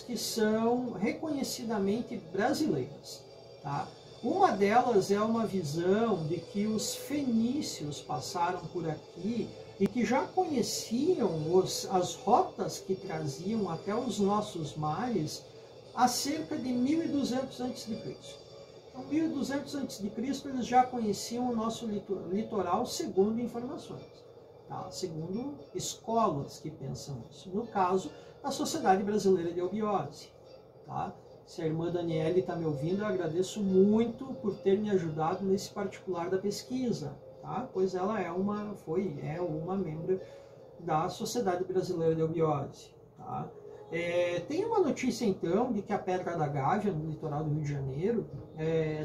que são reconhecidamente brasileiras, tá? Uma delas é uma visão de que os fenícios passaram por aqui e que já conheciam as rotas que traziam até os nossos mares há cerca de 1200 a.C. Então, 1200 a.C. eles já conheciam o nosso litoral, segundo informações, tá? Segundo escolas que pensam isso. No caso, a Sociedade Brasileira de Eubiose, tá? Se a irmã Daniele está me ouvindo, eu agradeço muito por ter me ajudado nesse particular da pesquisa, tá? Pois ela é uma membro da Sociedade Brasileira de Eubiose, tá? Tem uma notícia, então, de que a Pedra da Gávea, no litoral do Rio de Janeiro,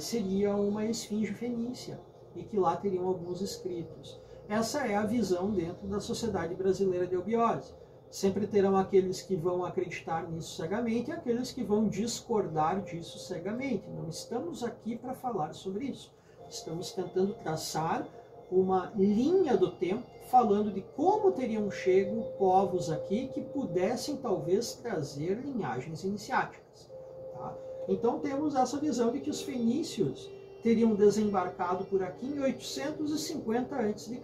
seria uma esfinge fenícia, e que lá teriam alguns escritos. Essa é a visão dentro da Sociedade Brasileira de Eubiose. Sempre terão aqueles que vão acreditar nisso cegamente e aqueles que vão discordar disso cegamente. Não estamos aqui para falar sobre isso. Estamos tentando traçar uma linha do tempo, falando de como teriam chego povos aqui que pudessem talvez trazer linhagens iniciáticas, tá? Então temos essa visão de que os fenícios teriam desembarcado por aqui em 850 a.C.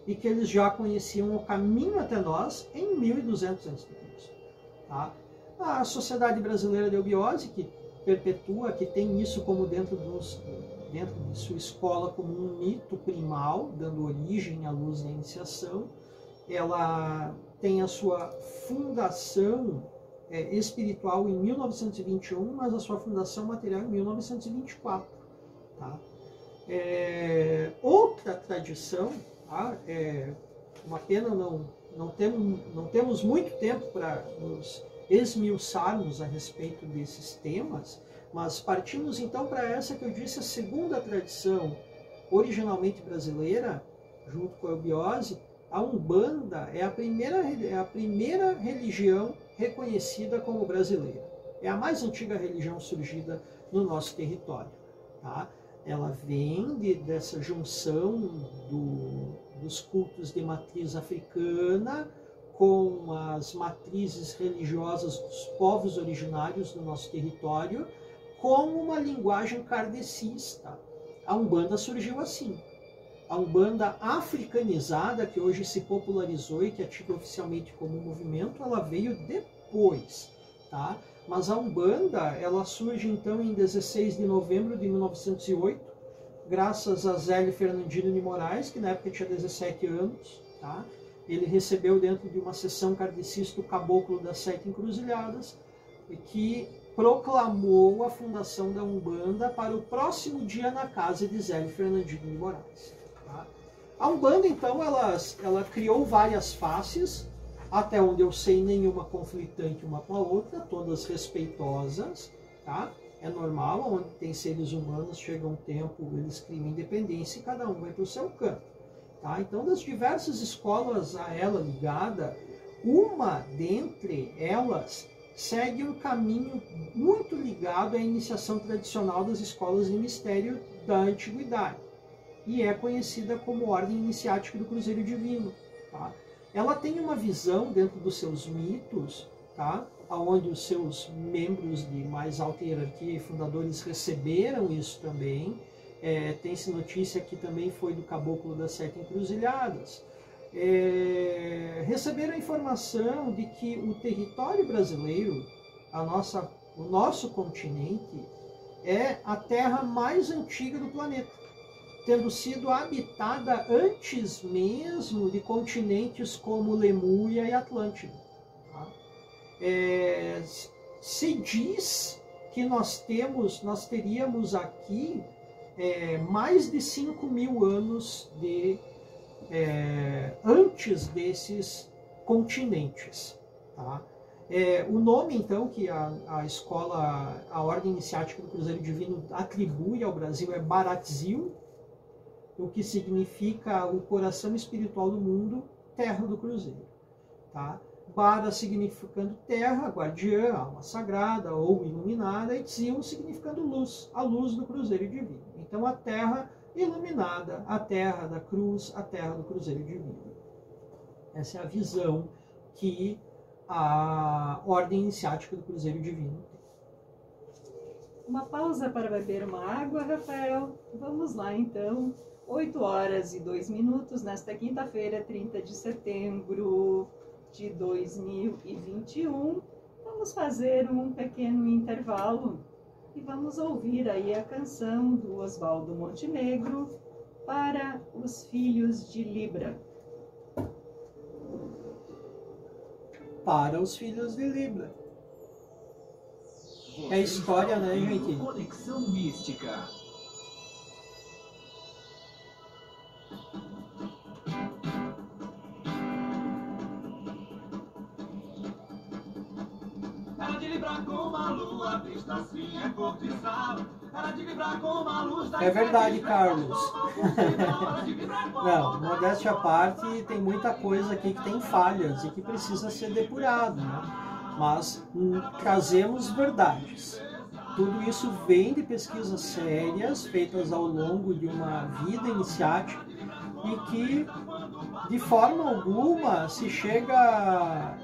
e que eles já conheciam o caminho até nós em 1200 a.C. Tá? A Sociedade Brasileira de Eubiose, que perpetua, que tem isso como dentro de sua escola como um mito primal, dando origem à luz da iniciação, ela tem a sua fundação espiritual em 1921, mas a sua fundação material em 1924. Tá? Outra tradição, tá? Uma pena não temos muito tempo para nos esmiuçarmos a respeito desses temas, mas partimos então para essa que eu disse, a segunda tradição originalmente brasileira, junto com a eubiose. A Umbanda é a primeira religião reconhecida como brasileira. É a mais antiga religião surgida no nosso território, tá? Ela vem dessa junção dos cultos de matriz africana com as matrizes religiosas dos povos originários do nosso território, com uma linguagem kardecista. A Umbanda surgiu assim. A Umbanda africanizada, que hoje se popularizou e que é tida oficialmente como movimento, ela veio depois, tá? Mas a Umbanda, ela surge então em 16 de novembro de 1908, graças a Zélio Fernandino de Moraes, que na época tinha 17 anos, tá? Ele recebeu dentro de uma sessão kardecista o Caboclo das Sete Encruzilhadas, que proclamou a fundação da Umbanda para o próximo dia na casa de Zélio Fernandino de Moraes. Tá? A Umbanda, então, ela criou várias faces, até onde eu sei nenhuma conflitante uma com a outra, todas respeitosas, tá? É normal, onde tem seres humanos, chega um tempo, eles criam independência e cada um vai para o seu canto. Tá? Então, das diversas escolas a ela ligada, uma dentre elas segue um caminho muito ligado à iniciação tradicional das escolas de mistério da antiguidade, e é conhecida como Ordem Iniciática do Cruzeiro Divino. Tá? Ela tem uma visão dentro dos seus mitos, tá? Onde os seus membros de mais alta hierarquia e fundadores receberam isso também. Tem-se notícia que também foi do Caboclo das Sete Encruzilhadas. Receberam a informação de que o território brasileiro, o nosso continente, é a terra mais antiga do planeta, tendo sido habitada antes mesmo de continentes como Lemúria e Atlântida. Tá? Se diz que nós teríamos aqui mais de 5.000 anos antes desses continentes. Tá? O nome, então, que a Ordem Iniciática do Cruzeiro Divino atribui ao Brasil é Baratzil, o que significa o coração espiritual do mundo, terra do Cruzeiro. Tá? Bara significando terra, guardiã, alma sagrada ou iluminada, e Tzil significando luz, a luz do Cruzeiro Divino. Então a terra iluminada, a terra da cruz, a terra do Cruzeiro Divino. Essa é a visão que a ordem iniciática do Cruzeiro Divino. Uma pausa para beber uma água, Rafael. Vamos lá, então. 8h02 nesta quinta-feira, 30 de setembro de 2021. Vamos fazer um pequeno intervalo e vamos ouvir aí a canção do Oswaldo Montenegro, Para os Filhos de Libra. Para os Filhos de Libra. É história, né, gente? Conexão Mística. Era de Libra como a lua, vista assim é cor de sal. Era de Libra como a luz da É verdade, Carlos. Não, modéstia à parte, tem muita coisa aqui que tem falhas e que precisa ser depurado, né? Mas trazemos verdades. Tudo isso vem de pesquisas sérias, feitas ao longo de uma vida iniciática, e que, de forma alguma, se chega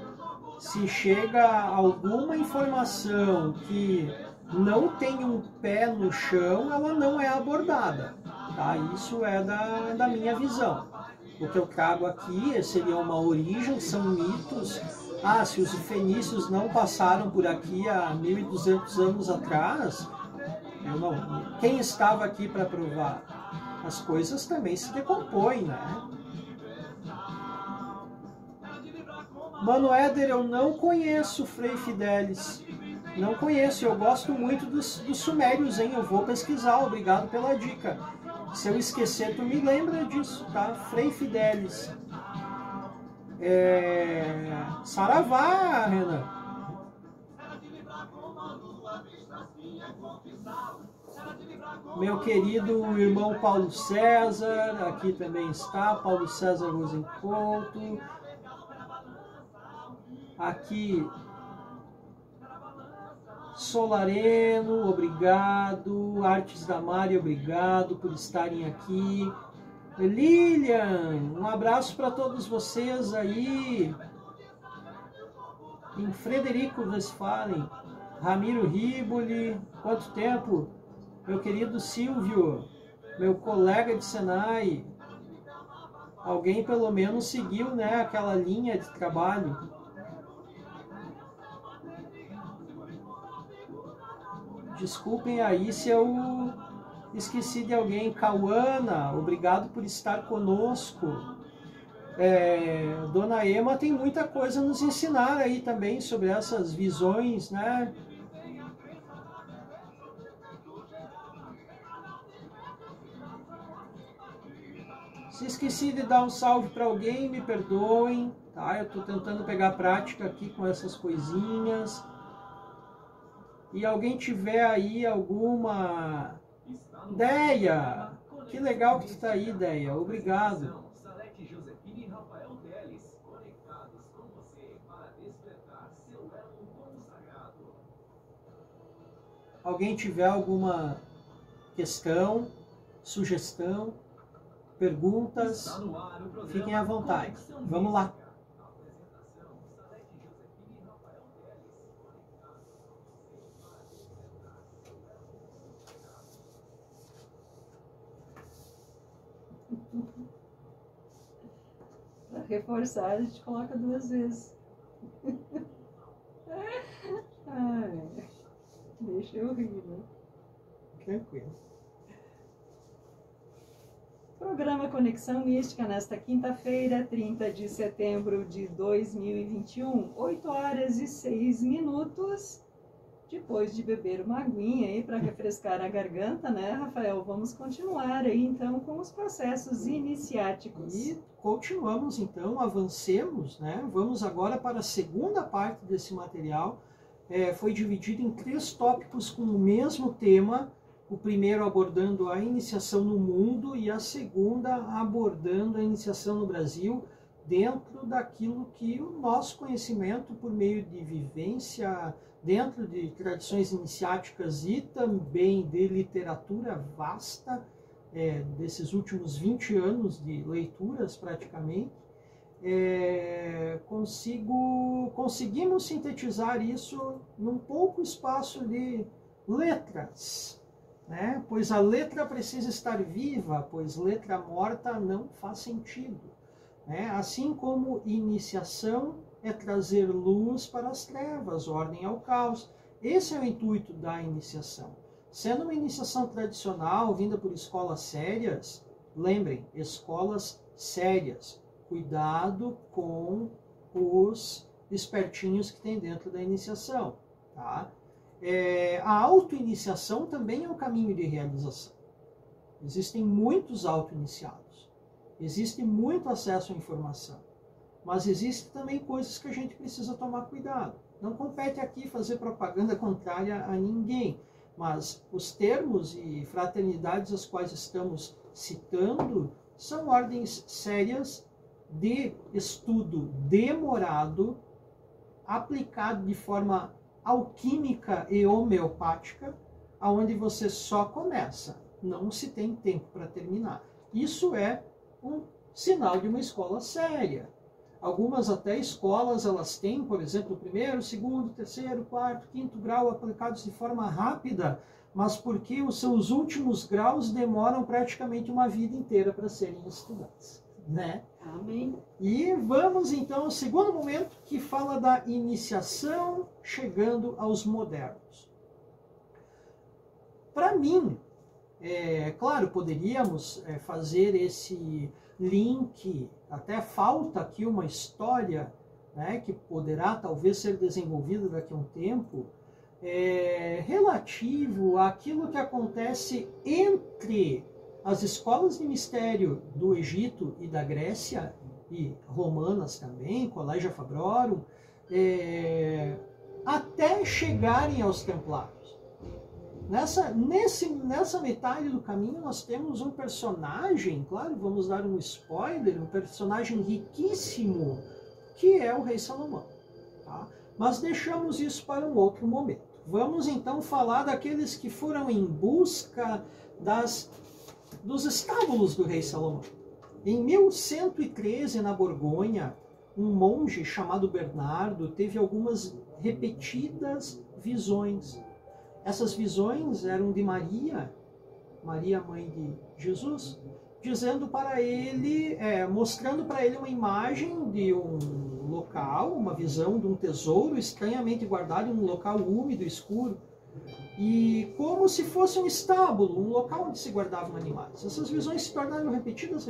a alguma informação que não tem um pé no chão, ela não é abordada. Tá? Isso é da minha visão. O que eu trago aqui seria uma origem, são mitos. Se os fenícios não passaram por aqui há 1.200 anos atrás, quem estava aqui para provar? As coisas também se decompõem, né? Mano Éder, eu não conheço Frei Fidelis. Não conheço, eu gosto muito dos sumérios, hein? Eu vou pesquisar, obrigado pela dica. Se eu esquecer, tu me lembra disso, tá? Frei Fidelis. Saravá, Renan. Meu querido irmão Paulo César, aqui também está, Paulo César Rosencouto. Aqui, Solareno, obrigado. Artes da Mari, obrigado por estarem aqui. Lilian, um abraço para todos vocês aí. Em Frederico Westphalen, Ramiro Riboli, quanto tempo? Meu querido Silvio, meu colega de Senai. Alguém pelo menos seguiu, né, aquela linha de trabalho. Desculpem aí se eu esqueci de alguém. Cauana, obrigado por estar conosco. Dona Ema tem muita coisa a nos ensinar aí também sobre essas visões, né? Se esqueci de dar um salve para alguém, me perdoem, tá? Eu estou tentando pegar prática aqui com essas coisinhas. E alguém tiver aí alguma ideia, que legal que tu está aí, ideia. Obrigado. Alguém tiver alguma questão, sugestão, perguntas, fiquem à vontade. Vamos lá. Para reforçar, a gente coloca 2 vezes. Deixa eu rir, né? Tranquilo. Programa Conexão Mística nesta quinta-feira, 30 de setembro de 2021, 8h06. Depois de beber uma aguinha aí para refrescar a garganta, né, Rafael? Vamos continuar aí então com os processos iniciáticos. E continuamos então, avancemos, né? Vamos agora para a segunda parte desse material. Foi dividido em 3 tópicos com o mesmo tema. O primeiro abordando a iniciação no mundo e a segunda abordando a iniciação no Brasil, dentro daquilo que o nosso conhecimento, por meio de vivência, dentro de tradições iniciáticas e também de literatura vasta, desses últimos 20 anos de leituras praticamente, conseguimos sintetizar isso num pouco espaço de letras, né? Pois a letra precisa estar viva, pois letra morta não faz sentido, né? Assim como iniciação é trazer luz para as trevas, ordem ao caos. Esse é o intuito da iniciação. Sendo uma iniciação tradicional, vinda por escolas sérias, lembrem, escolas sérias, cuidado com os espertinhos que tem dentro da iniciação, tá? A auto-iniciação também é um caminho de realização. Existem muitos auto-iniciados, existe muito acesso à informação, mas existem também coisas que a gente precisa tomar cuidado. Não compete aqui fazer propaganda contrária a ninguém, mas os termos e fraternidades às quais estamos citando são ordens sérias de estudo demorado, aplicado de forma alquímica e homeopática, aonde você só começa, não se tem tempo para terminar. Isso é um sinal de uma escola séria. Algumas até escolas, elas têm, por exemplo, o primeiro, segundo, terceiro, quarto, quinto grau aplicados de forma rápida, mas porque os seus últimos graus demoram praticamente uma vida inteira para serem estudados, né? Amém. E vamos então ao segundo momento, que fala da iniciação chegando aos modernos. Para mim, claro, poderíamos fazer esse link, até falta aqui uma história, né, que poderá talvez ser desenvolvida daqui a um tempo, relativo àquilo que acontece entre as escolas de mistério do Egito e da Grécia, e romanas também, Collegia Fabrorum, até chegarem aos Templários. Nessa metade do caminho nós temos um personagem, claro, vamos dar um spoiler, um personagem riquíssimo, que é o rei Salomão. Tá? Mas deixamos isso para um outro momento. Vamos então falar daqueles que foram em busca dos estábulos do rei Salomão. Em 1113, na Borgonha, um monge chamado Bernardo teve algumas repetidas visões. Essas visões eram de Maria, mãe de Jesus, dizendo para ele, mostrando para ele uma imagem de um local, uma visão de um tesouro estranhamente guardado em um local úmido, escuro, e como se fosse um estábulo, um local onde se guardavam animais. Essas visões se tornaram repetidas.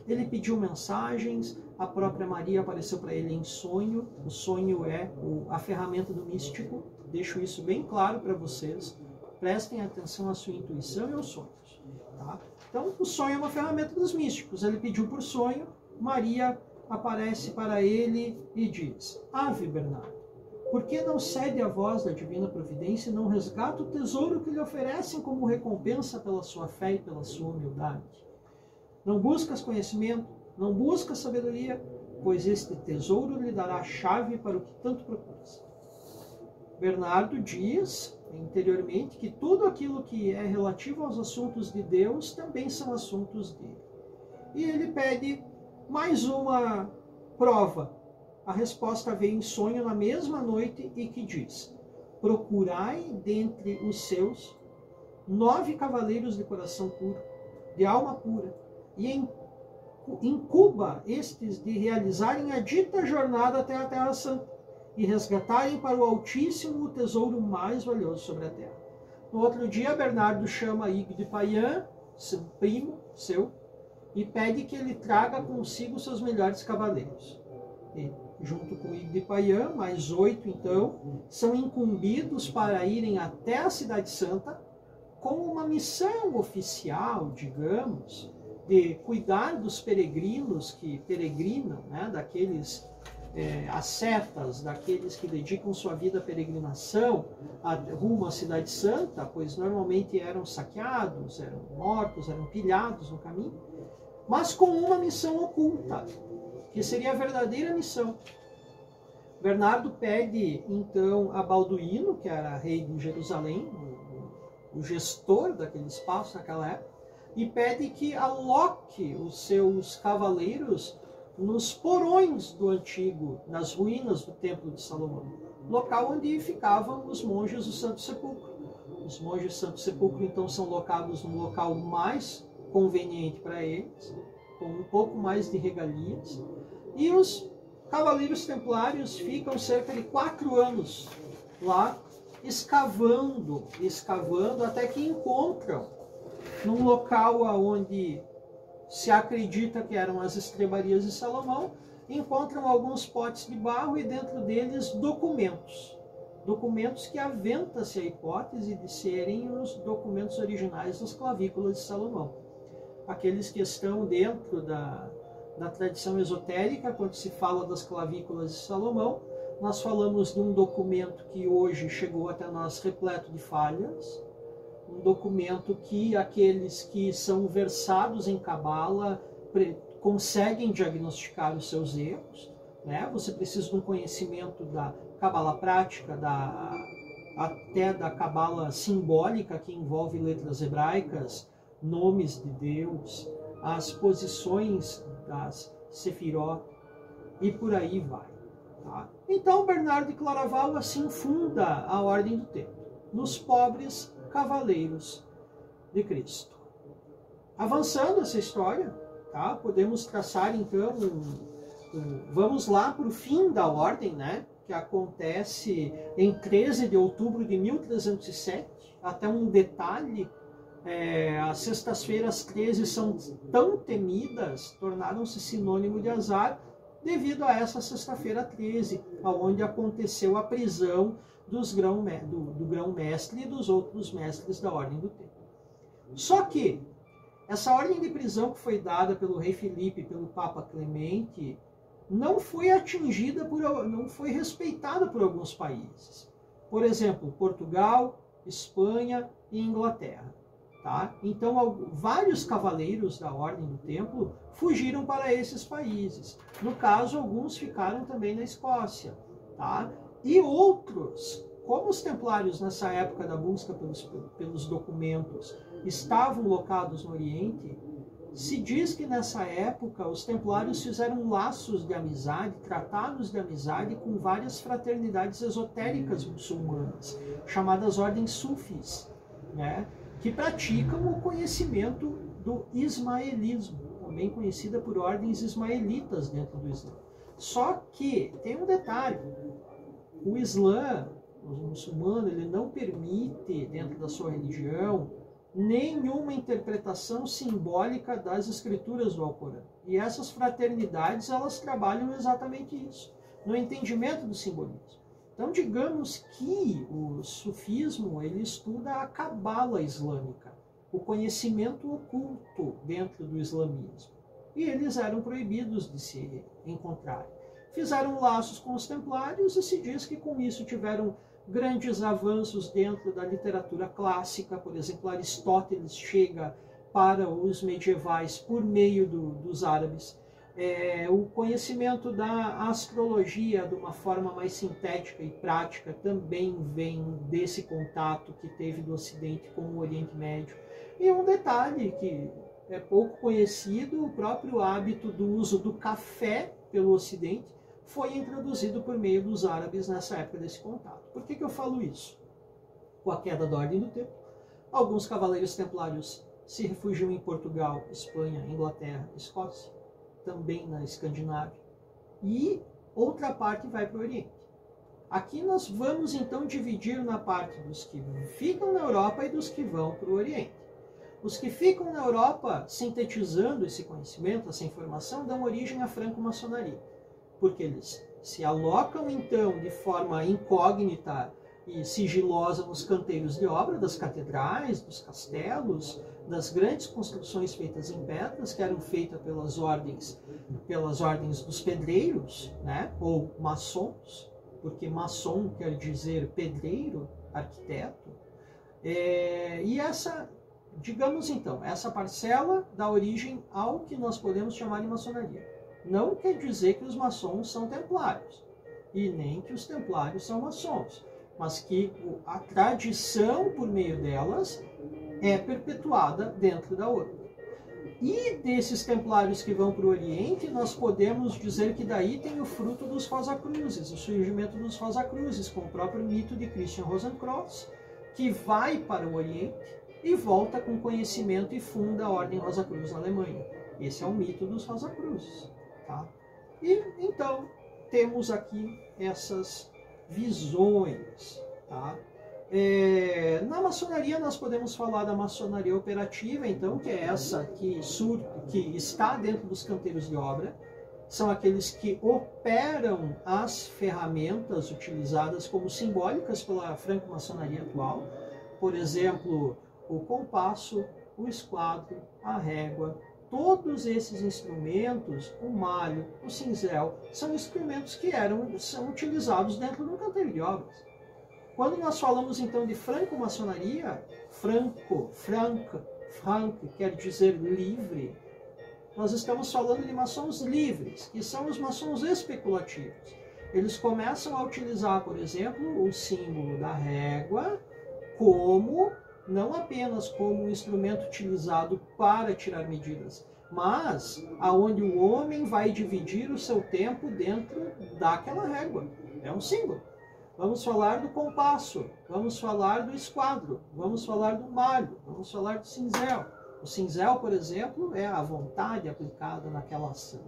Ele pediu mensagens, a própria Maria apareceu para ele em sonho. O sonho é a ferramenta do místico. Deixo isso bem claro para vocês. Prestem atenção à sua intuição e aos sonhos. Tá? Então, o sonho é uma ferramenta dos místicos. Ele pediu por sonho, Maria aparece para ele e diz: Ave Bernardo, por que não cede à voz da divina providência e não resgata o tesouro que lhe oferecem como recompensa pela sua fé e pela sua humildade? Não buscas conhecimento, não buscas sabedoria, pois este tesouro lhe dará a chave para o que tanto procuras. Bernardo diz interiormente que tudo aquilo que é relativo aos assuntos de Deus também são assuntos dele. E ele pede mais uma prova. A resposta veio em sonho na mesma noite e que diz: procurai dentre os seus 9 cavaleiros de coração puro, de alma pura, e incuba estes de realizarem a dita jornada até a Terra Santa e resgatarem para o Altíssimo o tesouro mais valioso sobre a terra. No outro dia, Bernardo chama Hugues de Payens, seu primo, e pede que ele traga consigo seus melhores cavaleiros. E, junto com Hugues de Payens, mais 8, então, são incumbidos para irem até a Cidade Santa com uma missão oficial, digamos, de cuidar dos peregrinos que peregrinam, né, daqueles ascetas, daqueles que dedicam sua vida à peregrinação rumo à Cidade Santa, pois normalmente eram saqueados, eram mortos, eram pilhados no caminho, mas com uma missão oculta, que seria a verdadeira missão. Bernardo pede então a Balduíno, que era rei de Jerusalém, o gestor daquele espaço naquela época, e pede que aloque os seus cavaleiros nos porões do antigo, nas ruínas do Templo de Salomão, local onde ficavam os monges do Santo Sepulcro. Os monges do Santo Sepulcro, então, são locados no local mais conveniente para eles, com um pouco mais de regalias, e os cavaleiros templários ficam cerca de 4 anos lá, escavando, até que encontram, num local onde se acredita que eram as estrebarias de Salomão, encontram alguns potes de barro e dentro deles documentos. Documentos que aventa-se a hipótese de serem os documentos originais das clavículas de Salomão. Aqueles que estão dentro da tradição esotérica, quando se fala das clavículas de Salomão, nós falamos de um documento que hoje chegou até nós repleto de falhas, um documento que aqueles que são versados em Cabala conseguem diagnosticar os seus erros, né? Você precisa de um conhecimento da Cabala prática, até da Cabala simbólica, que envolve letras hebraicas, nomes de Deus, as posições das Sefirot, e por aí vai. Tá? Então Bernardo de Claraval assim funda a Ordem do Templo, nos pobres cavaleiros de Cristo. Avançando essa história, tá? Podemos traçar então, vamos lá para o fim da Ordem, né? Que acontece em 13 de outubro de 1307, até um detalhe, as sextas-feiras 13 são tão temidas, tornaram-se sinônimo de azar, devido a essa sexta-feira 13, onde aconteceu a prisão do grão-mestre e dos outros mestres da Ordem do Templo. Só que essa ordem de prisão que foi dada pelo rei Filipe e pelo Papa Clemente não foi atingida, não foi respeitada por alguns países. Por exemplo, Portugal, Espanha e Inglaterra. Tá? Então, vários cavaleiros da Ordem do Templo fugiram para esses países. No caso, alguns ficaram também na Escócia. Tá? E outros, como os templários nessa época da busca pelos documentos estavam locados no Oriente, se diz que nessa época os templários fizeram laços de amizade, tratados de amizade com várias fraternidades esotéricas muçulmanas, chamadas ordens sufis, né? Que praticam o conhecimento do ismaelismo, também conhecida por ordens ismaelitas dentro do Islã. Só que tem um detalhe: o Islã, o muçulmano, ele não permite, dentro da sua religião, nenhuma interpretação simbólica das escrituras do Alcorão. E essas fraternidades, elas trabalham exatamente isso, no entendimento do simbolismo. Então, digamos que o sufismo, ele estuda a cabala islâmica, o conhecimento oculto dentro do islamismo. E eles eram proibidos de se encontrar. Fizeram laços com os templários e se diz que com isso tiveram grandes avanços dentro da literatura clássica. Por exemplo, Aristóteles chega para os medievais por meio dos árabes. O conhecimento da astrologia de uma forma mais sintética e prática também vem desse contato que teve do Ocidente com o Oriente Médio. E um detalhe que é pouco conhecido, o próprio hábito do uso do café pelo Ocidente foi introduzido por meio dos árabes nessa época desse contato. Por que eu falo isso? Com a queda da Ordem do Templo, alguns cavaleiros templários se refugiam em Portugal, Espanha, Inglaterra, Escócia, também na Escandinávia, e outra parte vai para o Oriente. Aqui nós vamos então dividir na parte dos que ficam na Europa e dos que vão para o Oriente. Os que ficam na Europa, sintetizando esse conhecimento, essa informação, dão origem à franco-maçonaria, porque eles se alocam então de forma incógnita e sigilosa nos canteiros de obra das catedrais, dos castelos, das grandes construções feitas em pedras, que eram feitas pelas ordens dos pedreiros, né, ou maçons, porque maçom quer dizer pedreiro, arquiteto. E essa, digamos então, essa parcela dá origem ao que nós podemos chamar de maçonaria. Não quer dizer que os maçons são templários, e nem que os templários são maçons, mas que a tradição por meio delas é perpetuada dentro da ordem. E desses templários que vão para o Oriente, nós podemos dizer que daí tem o fruto dos Rosacruzes, o surgimento dos Rosacruzes, com o próprio mito de Christian Rosenkreuz, que vai para o Oriente e volta com conhecimento e funda a Ordem Rosacruz na Alemanha. Esse é o mito dos Rosacruzes. Tá? E então temos aqui essas visões. Tá? Na maçonaria nós podemos falar da maçonaria operativa, então, que é essa que está dentro dos canteiros de obra. São aqueles que operam as ferramentas utilizadas como simbólicas pela franco-maçonaria atual. Por exemplo, o compasso, o esquadro, a régua. Todos esses instrumentos, o malho, o cinzel, são instrumentos que são utilizados dentro do canteiro de obras. Quando nós falamos então de franco-maçonaria, franc quer dizer livre, nós estamos falando de maçons livres, que são os maçons especulativos. Eles começam a utilizar, por exemplo, o símbolo da régua não apenas como um instrumento utilizado para tirar medidas, mas aonde o homem vai dividir o seu tempo dentro daquela régua. É um símbolo. Vamos falar do compasso, vamos falar do esquadro, vamos falar do malho, vamos falar do cinzel. O cinzel, por exemplo, é a vontade aplicada naquela ação.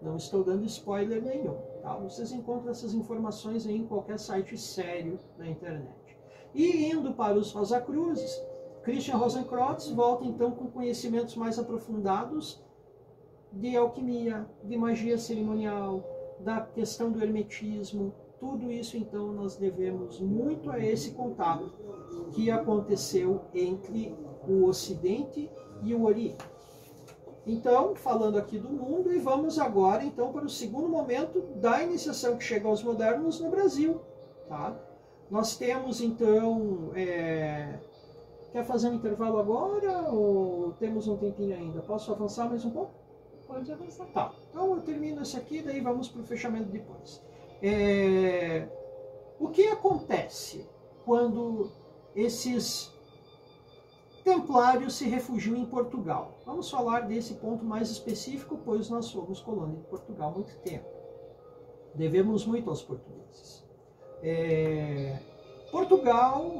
Não estou dando spoiler nenhum. Tá? Vocês encontram essas informações aí em qualquer site sério na internet. E indo para os Rosacruzes, Christian Rosenkreuz volta então com conhecimentos mais aprofundados de alquimia, de magia cerimonial, da questão do hermetismo. Tudo isso, então, nós devemos muito a esse contato que aconteceu entre o Ocidente e o Oriente. Então, falando aqui do mundo, e vamos agora, então, para o segundo momento da iniciação que chega aos modernos no Brasil. Tá? Nós temos, então... Quer fazer um intervalo agora ou temos um tempinho ainda? Posso avançar mais um pouco? Pode avançar. Tá, então eu termino esse aqui, daí vamos para o fechamento depois. O que acontece quando esses templários se refugiam em Portugal? Vamos falar desse ponto mais específico, pois nós fomos colônia de Portugal há muito tempo. Devemos muito aos portugueses. Portugal,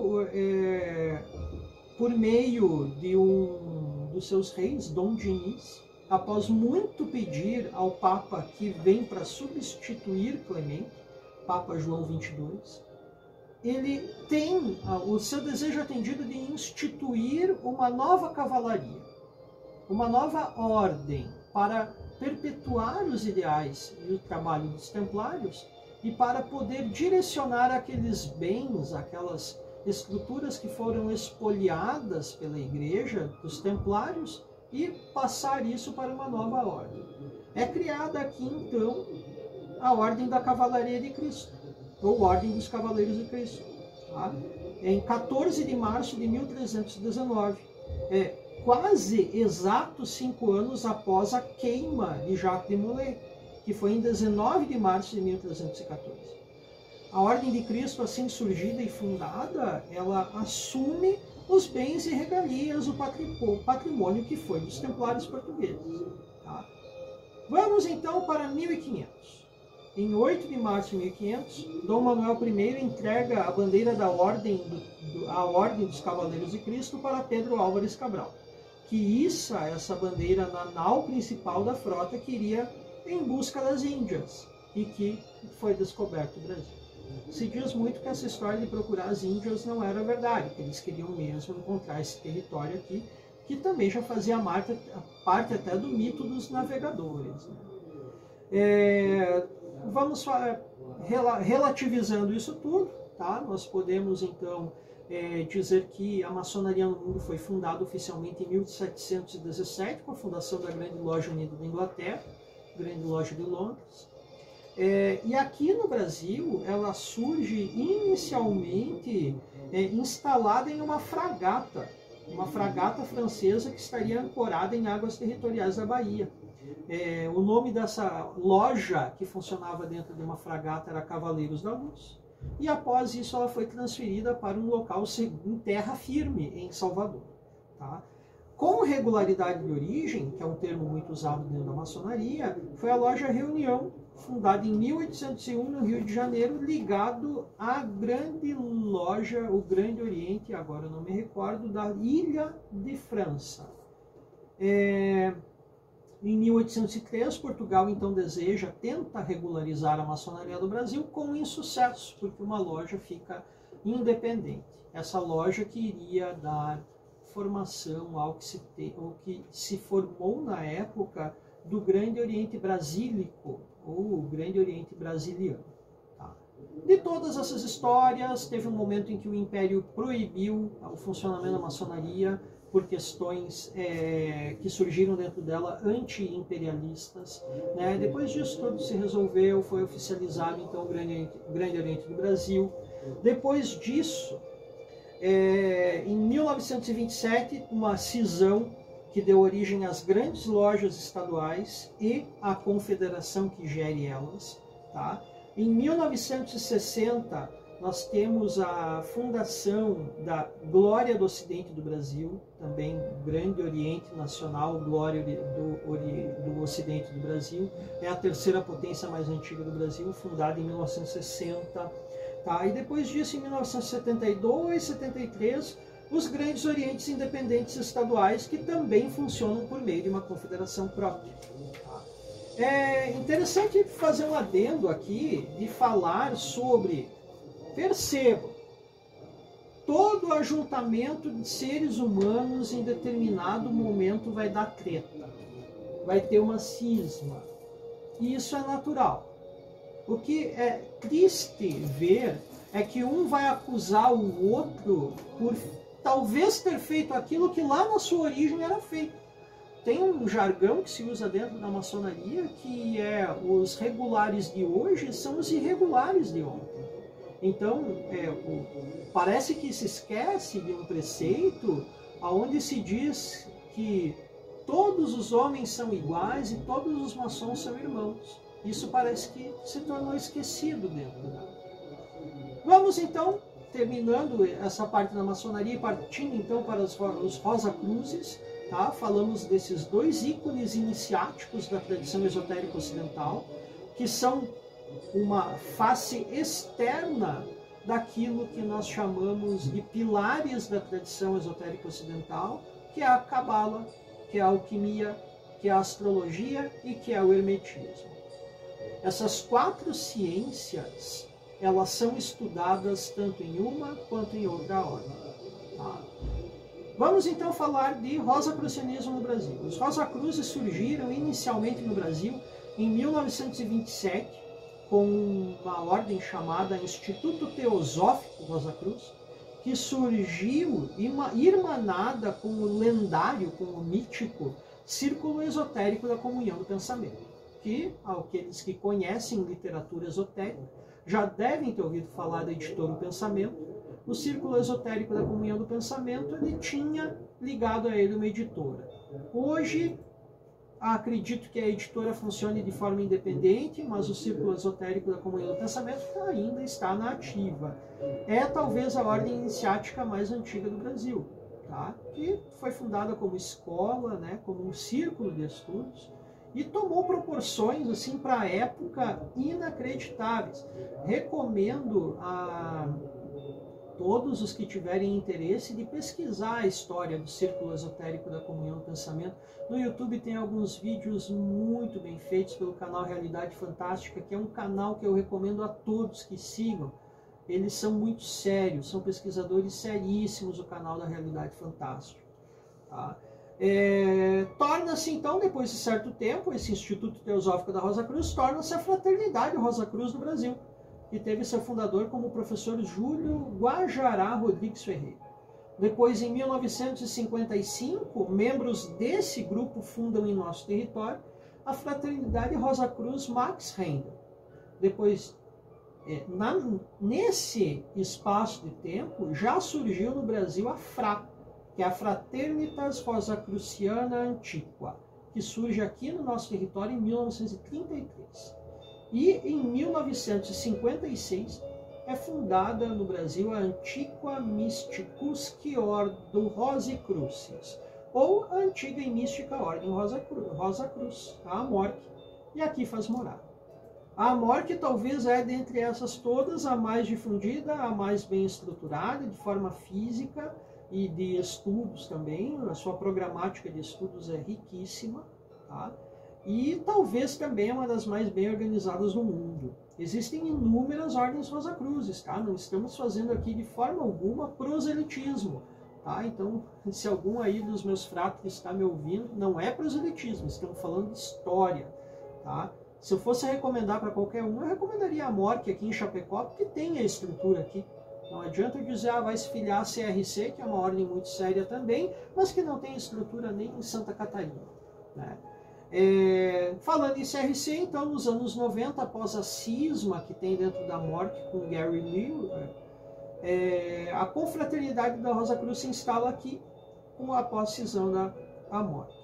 por meio de um dos seus reis, Dom Diniz, após muito pedir ao Papa que vem para substituir Clemente, Papa João XXII, ele tem o seu desejo atendido de instituir uma nova cavalaria, uma nova ordem para perpetuar os ideais e o trabalho dos templários e para poder direcionar aqueles bens, aquelas estruturas que foram espoliadas pela igreja dos templários e passar isso para uma nova ordem. É criada aqui, então, a Ordem da Cavalaria de Cristo, ou Ordem dos Cavaleiros de Cristo. Tá? Em 14 de março de 1319, quase exatos 5 anos após a queima de Jacques de Molay, que foi em 19 de março de 1314. A Ordem de Cristo, assim surgida e fundada, ela assume os bens e regalias, o patrimônio que foi dos templários portugueses. Tá? Vamos então para 1500. Em 8 de março de 1500, Dom Manuel I entrega a bandeira da Ordem, a Ordem dos Cavaleiros de Cristo para Pedro Álvares Cabral, que issa essa bandeira na nau principal da frota que iria em busca das Índias e que foi descoberto o Brasil. Se diz muito que essa história de procurar as Índias não era verdade, que eles queriam mesmo encontrar esse território aqui, que também já fazia parte até do mito dos navegadores. Né? Vamos relativizando isso tudo, tá? Nós podemos então dizer que a maçonaria no mundo foi fundada oficialmente em 1717, com a fundação da Grande Loja Unida da Inglaterra, Grande Loja de Londres. E aqui no Brasil, ela surge inicialmente instalada em uma fragata francesa que estaria ancorada em águas territoriais da Bahia. O nome dessa loja que funcionava dentro de uma fragata era Cavaleiros da Luz. E após isso ela foi transferida para um local em terra firme, em Salvador. Tá? Com regularidade de origem, que é um termo muito usado dentro da maçonaria, foi a loja Reunião, fundada em 1801 no Rio de Janeiro, ligado à grande loja, o Grande Oriente, agora eu não me recordo, da Ilha de França. Em 1803, Portugal então tenta regularizar a maçonaria do Brasil com insucesso, porque uma loja fica independente. Essa loja que iria dar formação ao que se formou na época do Grande Oriente Brasílico, ou o Grande Oriente Brasiliano. Tá? De todas essas histórias, teve um momento em que o Império proibiu o funcionamento da maçonaria por questões que surgiram dentro dela anti-imperialistas. Né? Depois disso tudo se resolveu, foi oficializado então o Grande Oriente do Brasil. Depois disso, em 1927, uma cisão que deu origem às grandes lojas estaduais e à confederação que gere elas. Tá? Em 1960, nós temos a fundação da Glória do Ocidente do Brasil, também Grande Oriente Nacional, Glória do Ocidente do Brasil. É a terceira potência mais antiga do Brasil, fundada em 1960. Tá? E depois disso, em 1972, 73, os Grandes Orientes Independentes Estaduais, que também funcionam por meio de uma confederação própria. Tá? É interessante fazer um adendo aqui de falar sobre, percebam, todo ajuntamento de seres humanos em determinado momento vai dar treta, vai ter uma cisma, e isso é natural. O que é triste ver é que um vai acusar o outro por talvez ter feito aquilo que lá na sua origem era feito. Tem um jargão que se usa dentro da maçonaria que é: os regulares de hoje são os irregulares de ontem. Então, parece que se esquece de um preceito onde se diz que todos os homens são iguais e todos os maçons são irmãos. Isso parece que se tornou esquecido dentro da... Vamos então, terminando essa parte da maçonaria, partindo então para os Rosacruzes, tá? Falamos desses dois ícones iniciáticos da tradição esotérica ocidental, que são uma face externa daquilo que nós chamamos de pilares da tradição esotérica ocidental, que é a Cabala, que é a alquimia, que é a astrologia e que é o hermetismo. Essas quatro ciências, elas são estudadas tanto em uma quanto em outra ordem. Tá? Vamos então falar de Rosacrucianismo no Brasil. Os Rosacruzes surgiram inicialmente no Brasil em 1927, com uma ordem chamada Instituto Teosófico Rosacruz, que surgiu irmanada com o lendário, com o mítico Círculo Esotérico da Comunhão do Pensamento, que aqueles que conhecem literatura esotérica já devem ter ouvido falar da editora O Pensamento. O Círculo Esotérico da Comunhão do Pensamento, ele tinha ligado a ele uma editora. Hoje, acredito que a editora funcione de forma independente, mas o Círculo Esotérico da Comunhão do Pensamento ainda está na ativa. É talvez a ordem iniciática mais antiga do Brasil, tá? Que foi fundada como escola, né, como um círculo de estudos, e tomou proporções assim para a época inacreditáveis. Recomendo a todos os que tiverem interesse de pesquisar a história do Círculo Esotérico da Comunhão do Pensamento. No YouTube tem alguns vídeos muito bem feitos pelo canal Realidade Fantástica, que é um canal que eu recomendo a todos que sigam. Eles são muito sérios, são pesquisadores seríssimos, o canal da Realidade Fantástica. Tá? Torna-se então, depois de certo tempo, esse Instituto Teosófico da Rosa Cruz torna-se a Fraternidade Rosa Cruz no Brasil, que teve seu fundador como o professor Júlio Guajará Rodrigues Ferreira. Depois, em 1955, membros desse grupo fundam em nosso território a Fraternidade Rosa Cruz Max Rendel. Depois, nesse espaço de tempo, já surgiu no Brasil a FRA, que é a Fraternitas Rosacruciana Antiqua, que surge aqui no nosso território em 1933. E em 1956 é fundada no Brasil a Antiqua Mysticusque Ordo Rosicrucis, ou a antiga e mística Ordem Rosa Cruz, a Amorque, e aqui faz morada. A Amorque talvez é, dentre essas todas, a mais difundida, a mais bem estruturada, de forma física e de estudos também. A sua programática de estudos é riquíssima, tá? E talvez também é uma das mais bem organizadas do mundo. Existem inúmeras ordens Rosacruzes, tá? Não estamos fazendo aqui de forma alguma proselitismo, tá? Então, se algum aí dos meus fratres está me ouvindo, não é proselitismo, estamos falando de história, tá? Se eu fosse recomendar para qualquer um, eu recomendaria a Amorque aqui em Chapecó, porque tem a estrutura aqui. Não adianta eu dizer, vai se filiar a CRC, que é uma ordem muito séria também, mas que não tem estrutura nem em Santa Catarina, né? Falando em CRC, então, nos anos 90, após a cisma que tem dentro da Amorque com Gary Miller, a confraternidade da Rosa Cruz se instala aqui após a cisão da Amorque.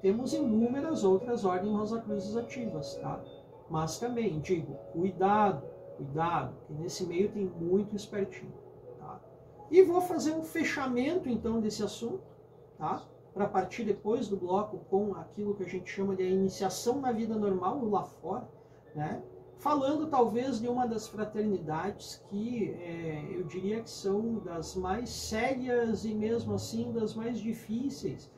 Temos inúmeras outras ordens Rosacruzes ativas, tá? Mas também, digo, cuidado, que nesse meio tem muito espertinho, tá? E vou fazer um fechamento, então, desse assunto, tá? Para partir depois do bloco com aquilo que a gente chama de a iniciação na vida normal, lá fora, né? Falando, talvez, de uma das fraternidades que eu diria que são das mais sérias e, mesmo assim, das mais difíceis.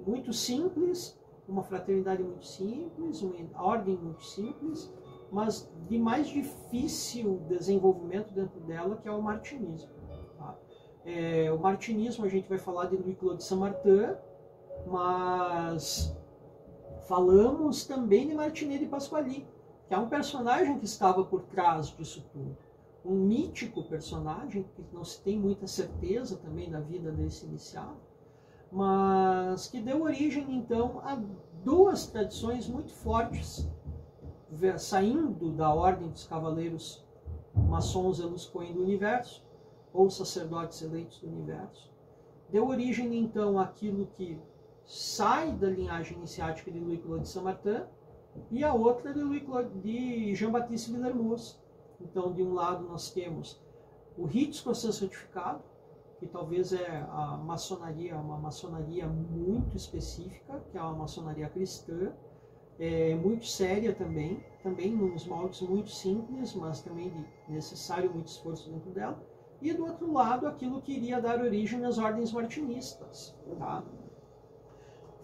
Muito simples, uma fraternidade muito simples, uma ordem muito simples, mas de mais difícil desenvolvimento dentro dela, que é o martinismo. Tá? O martinismo, a gente vai falar de Louis-Claude de Saint-Martin, mas falamos também de Martinet de Pasquali, que é um personagem que estava por trás disso tudo. Um mítico personagem, que não se tem muita certeza também da vida desse iniciado, mas que deu origem, então, a duas tradições muito fortes, saindo da ordem dos cavaleiros maçons Eluscoen do universo, ou sacerdotes eleitos do universo. Deu origem, então, àquilo que sai da linhagem iniciática de Louis-Claude de Saint-Martin, e a outra de Jean-Baptiste Villermoz. Então, de um lado, nós temos o rito escocês retificado, que talvez é a maçonaria, uma maçonaria muito específica, que é uma maçonaria cristã, muito séria também nos moldes muito simples, mas também de necessário muito esforço dentro dela. E do outro lado, aquilo que iria dar origem às ordens martinistas. Tá?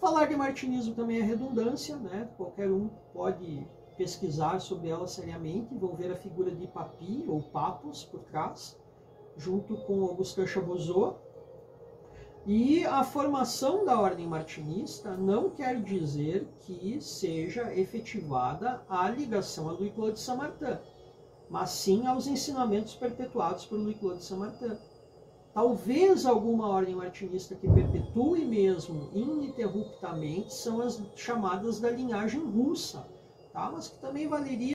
Falar de martinismo também é redundância, né? Qualquer um pode pesquisar sobre ela seriamente, vão ver a figura de Papi ou Papos por trás, junto com Augustin Chabozot. E a formação da ordem martinista não quer dizer que seja efetivada a ligação a Louis-Claude de Saint-Martin, mas sim aos ensinamentos perpetuados por Louis-Claude de Saint-Martin. Talvez alguma ordem martinista que perpetue mesmo ininterruptamente são as chamadas da linhagem russa, tá? Mas que também valeria